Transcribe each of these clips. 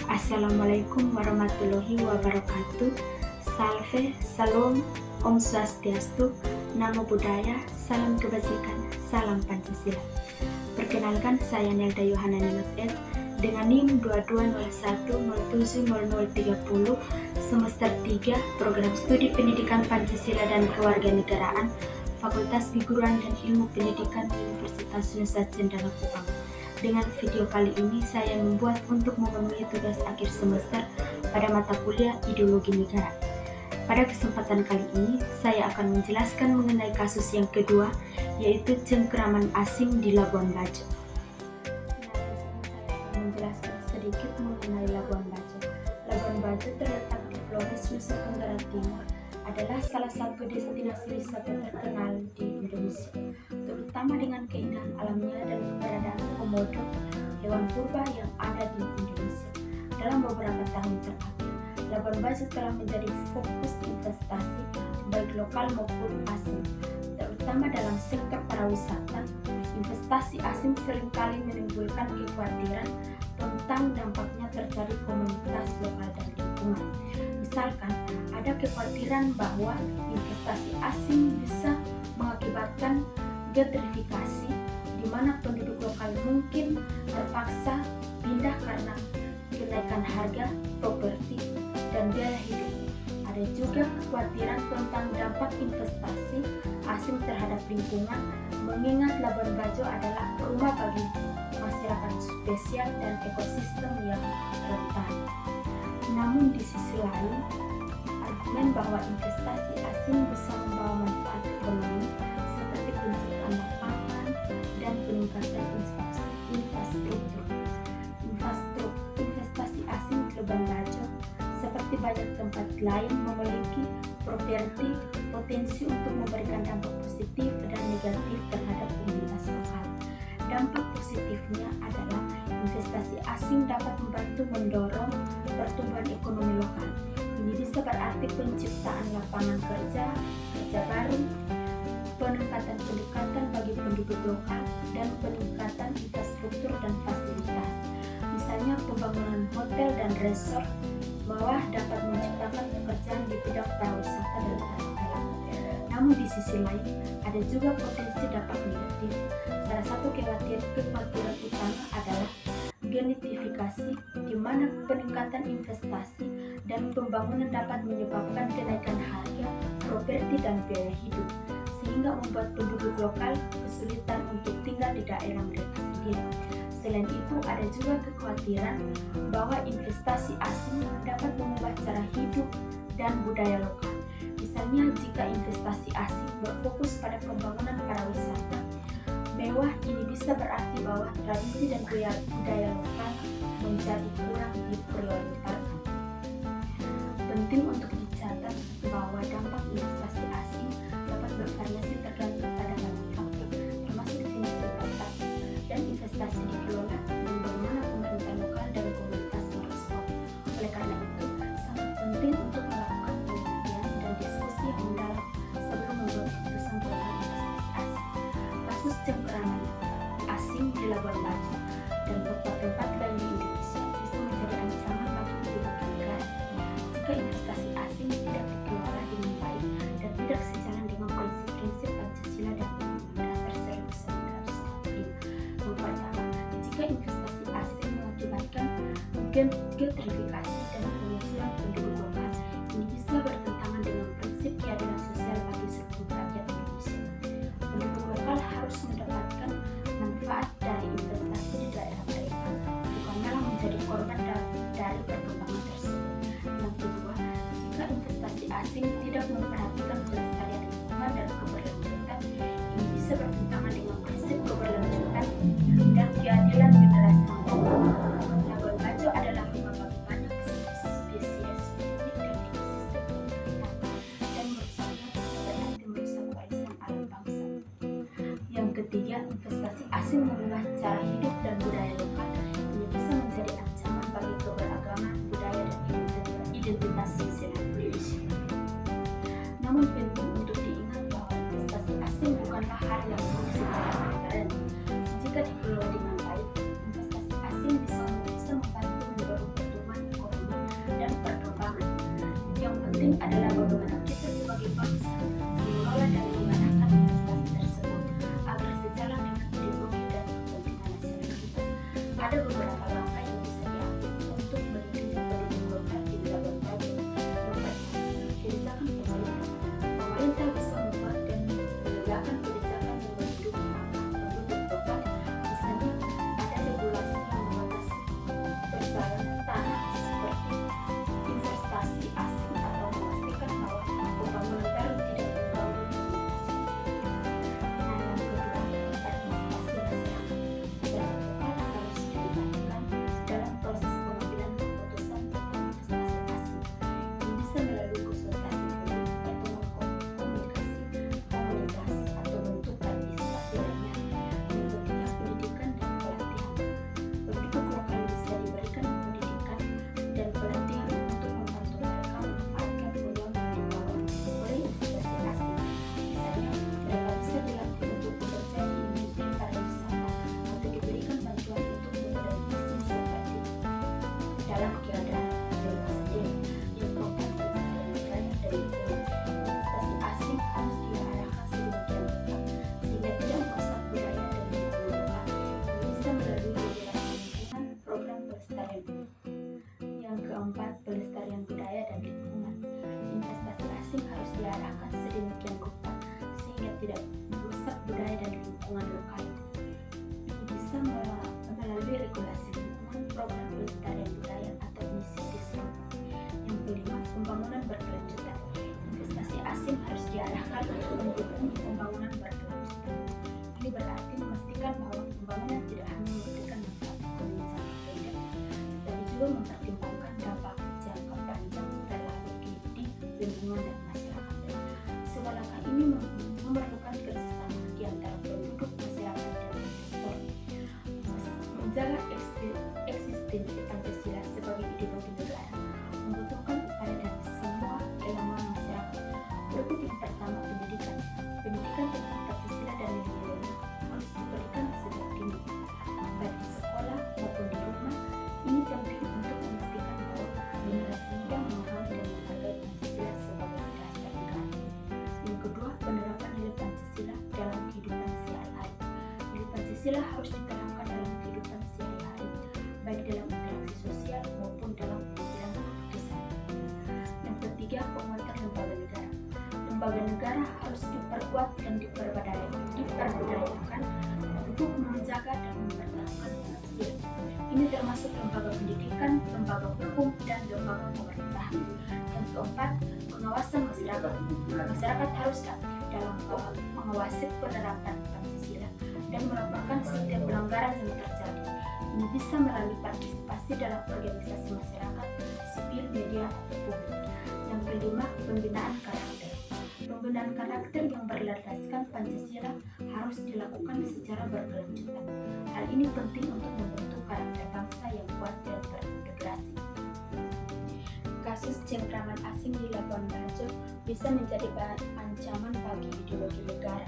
Assalamualaikum warahmatullahi wabarakatuh. Salve, salam, Om Swastiastu, Namo Buddhaya, salam kebajikan, salam Pancasila. Perkenalkan, saya Nelda Yohana Nilotet dengan NIM 2201070030 semester 3 Program Studi Pendidikan Pancasila dan Kewarganegaraan Fakultas Keguruan dan Ilmu Pendidikan Universitas Nusa Cendana Kupang. Dengan video kali ini saya membuat untuk memenuhi tugas akhir semester pada mata kuliah Ideologi Negara. Pada kesempatan kali ini saya akan menjelaskan mengenai kasus yang kedua, yaitu cengkeraman asing di Labuan Bajo. Saya akan menjelaskan sedikit mengenai Labuan Bajo. Labuan Bajo terletak di Flores, Nusa Tenggara Timur, adalah salah satu destinasi wisata terkenal di Indonesia, terutama dengan keindahan alamnya dan keberadaan komodo, hewan purba yang ada di Indonesia. Dalam beberapa tahun terakhir, Labuan Bajo telah menjadi fokus investasi baik lokal maupun asing, terutama dalam sektor pariwisata. Investasi asing seringkali menimbulkan kekhawatiran tentang dampaknya terhadap komunitas lokal dan lingkungan. Misalkan, ada kekhawatiran bahwa investasi asing bisa mengakibatkan gentrifikasi, di mana penduduk lokal mungkin terpaksa pindah karena kenaikan harga properti dan biaya hidup. Ada juga kekhawatiran tentang dampak investasi asing terhadap lingkungan, mengingat Labuan Bajo adalah rumah bagi masyarakat spesial dan ekosistem yang rentan. Namun di sisi lain, argumen bahwa investasi asing bisa membawa manfaat ekonomi seperti penciptaan lapangan dan peningkatan infrastruktur. Investasi asing di Labuan Bajo seperti banyak tempat lain memiliki potensi untuk memberikan dampak positif dan negatif terhadap komunitas lokal. Dampak positifnya adalah investasi asing dapat membantu mendorong pertumbuhan ekonomi lokal. Ini bisa berarti penciptaan lapangan kerja baru, peningkatan pendekatan bagi penduduk lokal, dan peningkatan infrastruktur dan fasilitas. Misalnya pembangunan hotel dan resort bawah dapat menciptakan pekerjaan di bidang pariwisata dan perhotelan. Namun di sisi lain, ada juga potensi dampak negatif. Salah satu kekhawatiran utama adalah gentrifikasi, di mana peningkatan investasi dan pembangunan dapat menyebabkan kenaikan harga properti dan biaya hidup, sehingga membuat penduduk lokal kesulitan untuk tinggal di daerah mereka sendiri. Selain itu, ada juga kekhawatiran bahwa investasi asing dapat mengubah cara hidup dan budaya lokal. Misalnya, jika investasi asing berfokus pada pembangunan pariwisata mewah, ini bisa berarti bahwa tradisi dan budaya lokal menjadi kurang diprioritaskan. Penting untuk dicatat bahwa dampak investasi asing dapat bervariasi tergantung pada banyak faktor, termasuk jenis investasi dan investasi dikelola dan bagaimana pemerintah lokal dan komunitas merespon. Oleh karena itu, sangat penting untuk melakukan penelitian dan diskusi yang mendalam sebelum membuat keputusan tentang investasi asing. Kasus cengkeraman asing di Labuan Bajo dan tempat-tempat lain di Indonesia bisa menjadi ancaman bagi ideologi negara jika investasi asing tidak dikelola dengan baik dan tidak sejalan dengan prinsip-prinsip Pancasila dan Undang-Undang Dasar 1945. Yang pertama, jika investasi asing mengakibatkan gentrifikasi dan pengusiran penduduk lokal, ini bisa bertentangan dengan prinsip keadilan sosial bagi seluruh rakyat Indonesia. Penduduk lokal harus mendapatkan manfaat dari investasi di daerah mereka, bukan malah menjadi korban dari perkembangan tersebut. Yang kedua, jika investasi asing tidak memperhatikan kelestarian lingkungan dan keberlanjutan, ini bisa bertentangan dengan prinsip keberlanjutan dan keadilan generasi muda. Labuan Bajo adalah rumah bagi banyak spesies unik dan ekosistem dan merusaknya berarti merusak warisan alam bangsa. Yang ketiga, investasi asing mengubah cara hidup dan budaya lokal. Ini bisa menjadi ancaman bagi keberagaman budaya dan identitas sosial Indonesia. Namun penting untuk diingat bahwa investasi asing bukanlah hal yang buruk secara negara. Jika dikelola dengan baik, investasi asing bisa membantu mendorong pertumbuhan penting adalah bagaimana kita sebagai bangsa mengelola dan menggunakan investasi tersebut agar sejalan dengan ideologi dan kepentingan masyarakat. Ada beberapa langkah yang bisa diambil untuk melindungi penduduk lokal di Labuan Bajo. Yang pertama, kebijakan pemerintah. Pemerintah bisa membuat dan menegakkan kebijakan yang melindungi penduduk lokal. Misalnya, ada regulasi yang membatasi perjalanan tanah seperti investasi asing atau memastikan bahwa pembangunan baru tidak mengganggu investasi. Nah, yang kedua, partisipasi masyarakat. Masyarakat lokal harus dilibatkan dalam proses pengambilan keputusan tentang investasi asing. Ini bisa melalui konsultasi publik, pertemuan komunitas, atau bentuk partisipasi lainnya. Yang ketiga, pendidikan dan pelatihan. Penduduk lokal bisa diberikan pendidikan dan pelatihan untuk membantu mereka memanfaatkan peluang yang dibawa oleh investasi asing. Misalnya, mereka bisa dilatih untuk bekerja di industri pariwisata atau diberikan bantuan untuk memulai bisnis seperti dalam keadaan mereka sendiri. Yang keempat, pelestarian budaya dan lingkungan. Investasi asing harus diarahkan sedemikian rupa sehingga tidak merusak budaya dan lingkungan lokal. Ini bisa melalui regulasi lingkungan, program pelestarian. Yang keempat, pelestarian budaya dan lingkungan. Investasi asing harus diarahkan sedemikian rupa sehingga tidak merusak budaya dan lingkungan lokal. Ini bisa melalui regulasi lingkungan, program pelestarian budaya atau inisiatif serupa. Yang kelima, pembangunan berkelanjutan. Investasi asing harus diarahkan untuk mendukung pembangunan berkelanjutan. Ini berarti memastikan bahwa pembangunan tidak hanya memberikan manfaat ekonomi jangka pendek, tetapi juga mempertimbangkan dampak jangka panjang terhadap di lingkungan dan masyarakat. Semua langkah ini memerlukan kerjasama di antara penduduk, masyarakat, dan investor. Menjaga eksistensi Pancasila sebagai ideologi negara membutuhkan upaya dari semua elemen masyarakat. Berikut yang pertama, pendidikan. Pendidikan tentang Pancasila dan nilai-nilainya harus diberikan sejak dini, baik di sekolah maupun di rumah. Ini penting untuk memastikan bahwa generasi muda memahami dan menghargai Pancasila sebagai dasar negara. Yang kedua, penerapan nilai Pancasila dalam kehidupan sehari-hari. Nilai Pancasila harus diterapkan dalam kehidupan sehari-hari, baik dalam interaksi sosial maupun dalam pengambilan keputusan. Yang ketiga, penguatan lembaga negara. Lembaga negara harus diperkuat dan diperbudayakan untuk menjaga dan mempertahankan Pancasila. Ini termasuk lembaga pendidikan, lembaga hukum, dan lembaga pemerintahan. Yang keempat, pengawasan masyarakat. Masyarakat harus aktif dalam mengawasi penerapan Pancasila dan melaporkan setiap pelanggaran yang terjadi. Ini bisa melalui partisipasi dalam organisasi masyarakat, sipil, media, atau publik. Yang kelima, pembinaan karakter. Pembinaan karakter yang berlandaskan Pancasila harus dilakukan secara berkelanjutan. Hal ini penting untuk membentuk karakter bangsa yang kuat dan berintegrasi. Kasus cengkraman asing di Labuan Bajo bisa menjadi ancaman bagi ideologi negara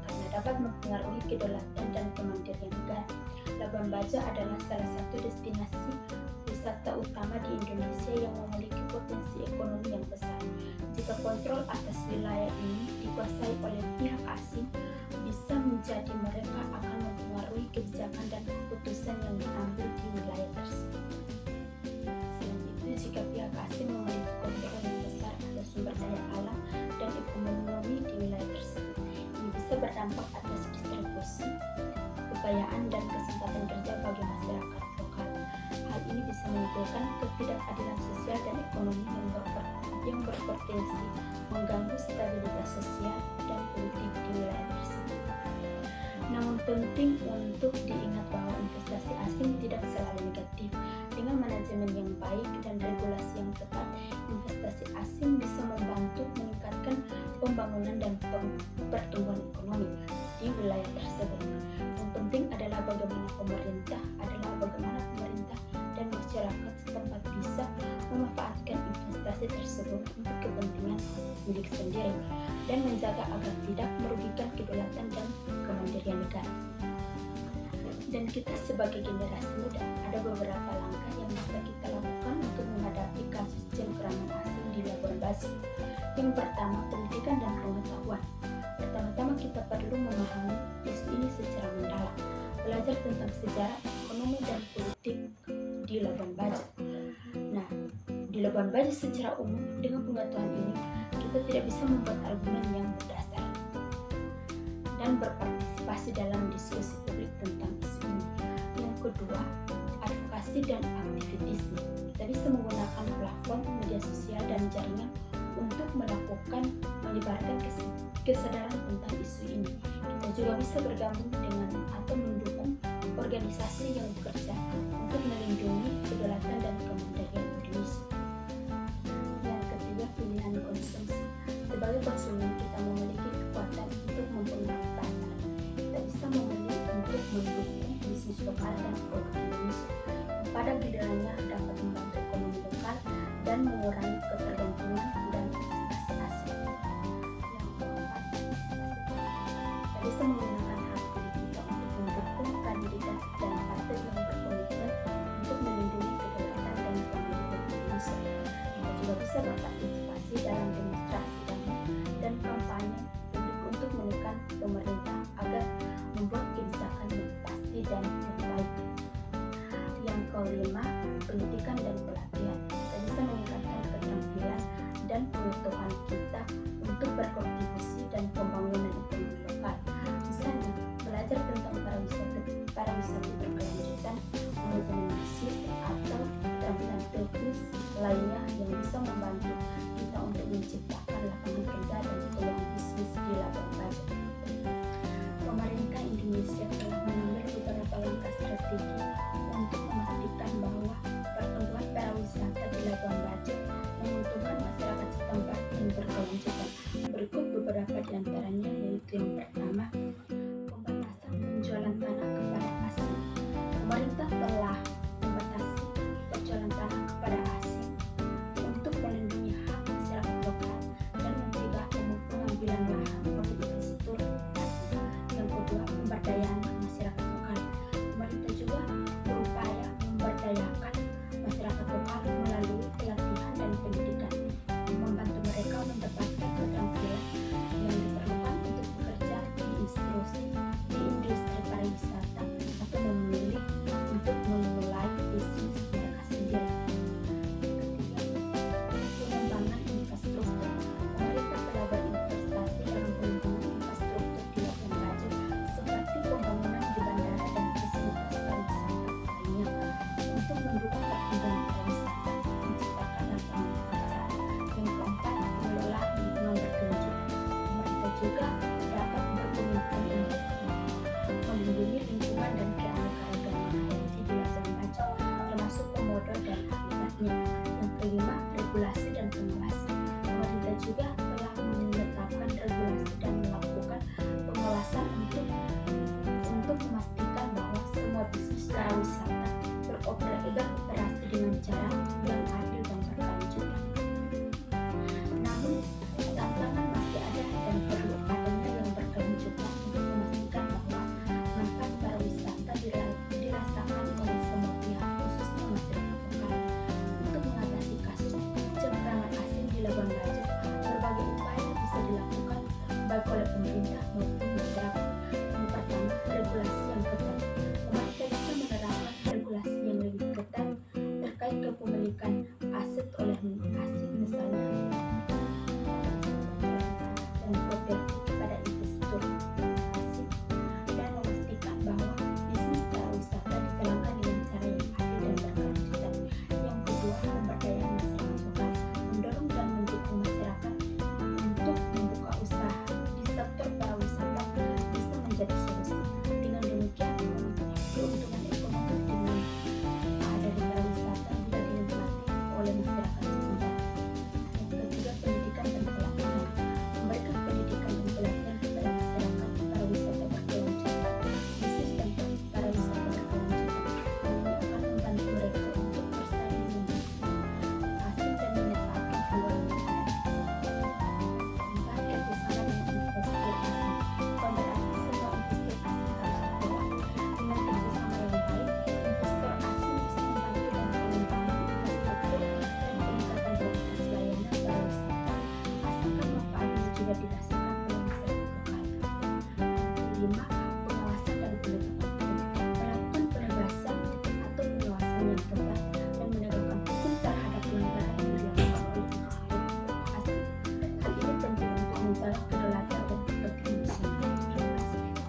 karena dapat mempengaruhi kedaulatan dan kemandirian negara. Labuan Bajo adalah salah satu destinasi wisata utama di Indonesia yang memiliki potensi ekonomi yang besar. Jika kontrol atas wilayah ini dikuasai oleh pihak asing, bisa menjadi mereka akan mempengaruhi kebijakan dan keputusan yang diambil di wilayah tersebut. Selain itu, jika pihak asing memiliki kontrol yang besar atas sumber daya alam dan ekonomi di wilayah tersebut, ini bisa berdampak atas distribusi, kekayaan, dan kesempatan kerja bagi masyarakat lokal. Hal ini bisa menimbulkan ketidakadilan sosial dan ekonomi yang berpotensi mengganggu stabilitas sosial dan politik di wilayah tersebut. Namun penting untuk diingat bahwa investasi asing tidak selalu negatif. Dengan manajemen yang baik dan regulasi yang tepat, investasi asing bisa membantu meningkatkan pembangunan dan pertumbuhan ekonomi di wilayah tersebut. Yang penting adalah bagaimana pemerintah dan masyarakat setempat bisa memanfaatkan investasi tersebut untuk kepentingan milik sendiri dan menjaga agar tidak merugikan kedaulatan dan kemandirian negara. Dan kita sebagai generasi muda, ada beberapa langkah yang bisa kita lakukan untuk menghadapi kasus cengkeraman asing di Labuan Bajo. Yang pertama, pendidikan dan pengetahuan. Pertama-tama kita perlu memahami isu ini secara mendalam, belajar tentang sejarah, ekonomi, dan politik di Labuan Bajo. Nah, di Labuan Bajo secara umum, dengan pengetahuan ini, kita tidak bisa membuat argumen yang berdasar dan berpartisipasi dalam diskusi publik tentang isu ini. Yang kedua, advokasi dan aktivitisme. Kita bisa menggunakan platform media sosial dan jaringan untuk melakukan menyebarkan kesadaran tentang isu ini. Kita juga bisa bergabung dengan atau mendukung organisasi yang bekerja untuk melindungi kedaulatan dan kemandirian Indonesia. Yang ketiga, pilihan konsumsi. Sebagai konsumen, kita memiliki kekuatan untuk mempengaruhi pasar. Kita bisa memilih untuk mendukung bisnis lokal dan produk Indonesia yang pada gilirannya dapat membantu ekonomi lokal dan mengurangi ketergantungan dan investasi asing. Yang keempat, kita bisa menggunakan hak pilih kita untuk mendukung kandidat dan partai yang berkomitmen untuk melindungi kedaulatan dan kemandirian Indonesia. Kita juga bisa berpartisipasi dalam demonstrasi dan kampanye publik untuk menekan pemerintah agar membuat kebijakan yang pasti dan yang baik. Yang kelima, pendidikan dan pelatihan. Kita bisa meningkatkan keterampilan dan pengetahuan kita untuk berkontribusi dan pembangunan ekonomi lokal. Misalnya, belajar tentang pariwisata berkelanjutan, manajemen bisnis, atau keterampilan teknis lainnya yang bisa membantu kita untuk menciptakan lapangan kerja dan peluang bisnis di Labuan Bajo. Pemerintah Indonesia telah mengambil beberapa langkah strategi untuk memastikan bahwa pertumbuhan pariwisata di Labuan Bajo menguntungkan masyarakat setempat dan berkelanjutan. Berikut beberapa di antaranya, yaitu yang pertama, pembatasan penjualan tanah kepada asing. Pemerintah telah membatasi penjualan tanah kepada asing untuk melindungi hak masyarakat lokal dan mencegah pengambilan lahan oleh investor asing. Yang kedua, pemberdayaan masyarakat lokal. Pemerintah juga berupaya memberdayakan masyarakat lokal melalui pelatihan dan pendidikan, membantu mereka mendapatkan keterampilan yang diperlukan untuk bekerja di industri pariwisata atau memilih untuk memulai bisnis mereka sendiri. Pengembangan infrastruktur. Pemerintah telah berinvestasi dalam pengembangan infrastruktur di Labuan Bajo seperti pembangunan di bandara dan fasilitas pariwisata lainnya untuk mendukung pertumbuhan pariwisata, menciptakan lapangan pekerjaan. Yang keempat, mengelola lingkungan berkelanjutan. Pemerintah juga dapat berkomitmen untuk melindungi lingkungan dan keanekaragaman hayati di Labuan Bajo, termasuk komodo dan habitatnya. Yang kelima, regulasi dan pengawasan. Pemerintah juga telah menetapkan regulasi dan melakukan pengawasan untuk memastikan bahwa semua bisnis pariwisata beroperasi dengan cara